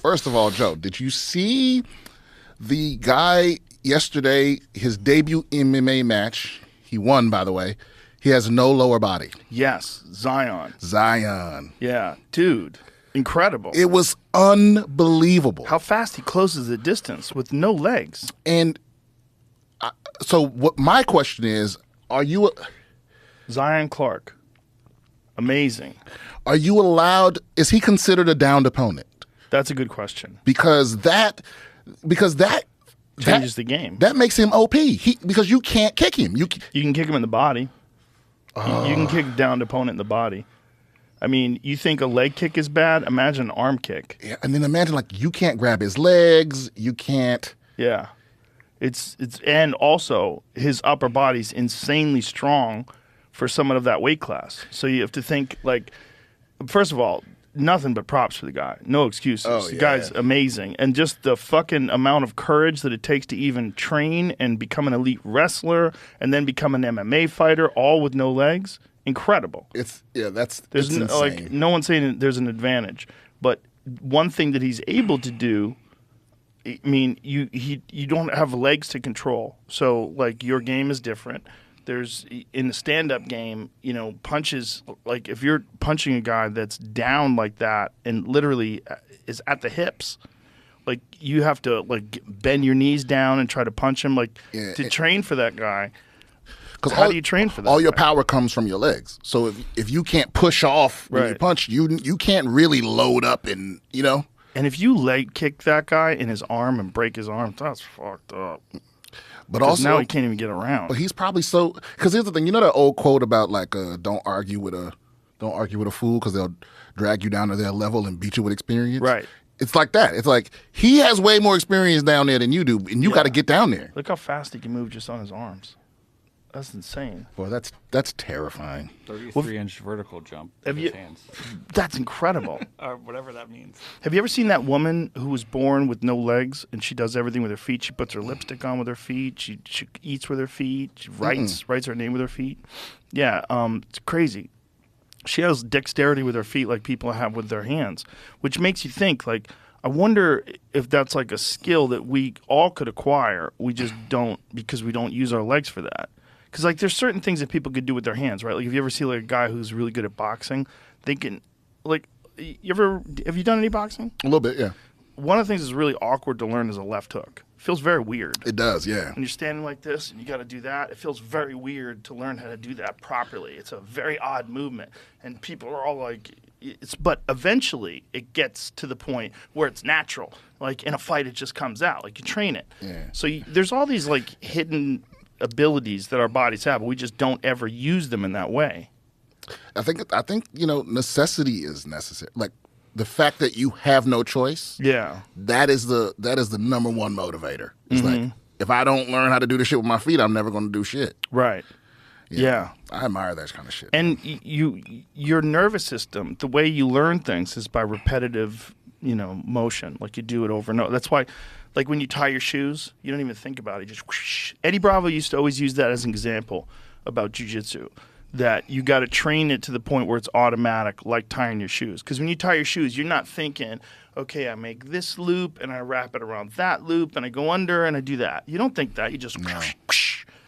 First of all, Joe, did you see the guy yesterday, his debut MMA match? He won, by the way. He has no lower body. Yes, Zion. Yeah. Dude, incredible. It was unbelievable. How fast he closes the distance with no legs. And so what my question is, Zion Clark. Amazing. Are you allowed, is he considered a downed opponent? That's a good question. Because that Changes the game. That makes him OP. Because you can't kick him. You can kick him in the body. You can kick a downed opponent in the body. I mean, you think a leg kick is bad? Imagine an arm kick. Yeah, and then imagine, like, you can't grab his legs. You can't. Yeah. And also his upper body's insanely strong for someone of that weight class. So you have to think, like, first of all, nothing but props for the guy. No excuses. Oh, the guy's amazing. And just the fucking amount of courage that it takes to even train and become an elite wrestler and then become an MMA fighter, all with no legs. Incredible. It's insane. insane. No one's saying there's an advantage. But one thing that he's able to do, I mean, you don't have legs to control. So, like, your game is different. There's, in the stand-up game, you know, punches, like, if you're punching a guy that's down like that and literally is at the hips, like, you have to, like, bend your knees down and try to punch him, like, to train for that guy. How do you train for that? All your power comes from your legs. So if you can't push off when you punch, you can't really load up and, you know. And if you leg kick that guy in his arm and break his arm, that's fucked up. But also now he can't even get around. But he's probably so, because here's the thing, you know that old quote about, like, don't argue with a fool because they'll drag you down to their level and beat you with experience. Right. It's like that. It's like he has way more experience down there than you do, and you got to get down there. Look how fast he can move just on his arms. That's insane. Boy, that's terrifying. 33-inch vertical jump with his hands. That's incredible. Or whatever that means. Have you ever seen that woman who was born with no legs and she does everything with her feet? She puts her lipstick on with her feet. She eats with her feet. She writes her name with her feet. Yeah, it's crazy. She has dexterity with her feet like people have with their hands, which makes you think, like, I wonder if that's like a skill that we all could acquire. We just don't, because we don't use our legs for that. Because, like, there's certain things that people could do with their hands, right? Like, if you ever see, like, a guy who's really good at boxing, they can, like, have you done any boxing? A little bit, yeah. One of the things that's really awkward to learn is a left hook. It feels very weird. It does, yeah. When you're standing like this and you got to do that, it feels very weird to learn how to do that properly. It's a very odd movement. And people are all like, but eventually it gets to the point where it's natural. Like, in a fight, it just comes out. Like, you train it. Yeah. So there's all these, like, hidden abilities that our bodies have, but we just don't ever use them in that way. I think you know, necessity is necessary. Like, the fact that you have no choice. Yeah. That is the number one motivator. It's like, if I don't learn how to do this shit with my feet, I'm never going to do shit. Right. Yeah. I admire that kind of shit. And your nervous system, the way you learn things is by repetitive, you know, motion. Like, you do it over and over. That's why, like, when you tie your shoes, you don't even think about it. You just whoosh. Eddie Bravo used to always use that as an example about jiu-jitsu, that you got to train it to the point where it's automatic, like tying your shoes. Because when you tie your shoes, you're not thinking, okay, I make this loop and I wrap it around that loop and I go under and I do that. You don't think that. You just whoosh, whoosh.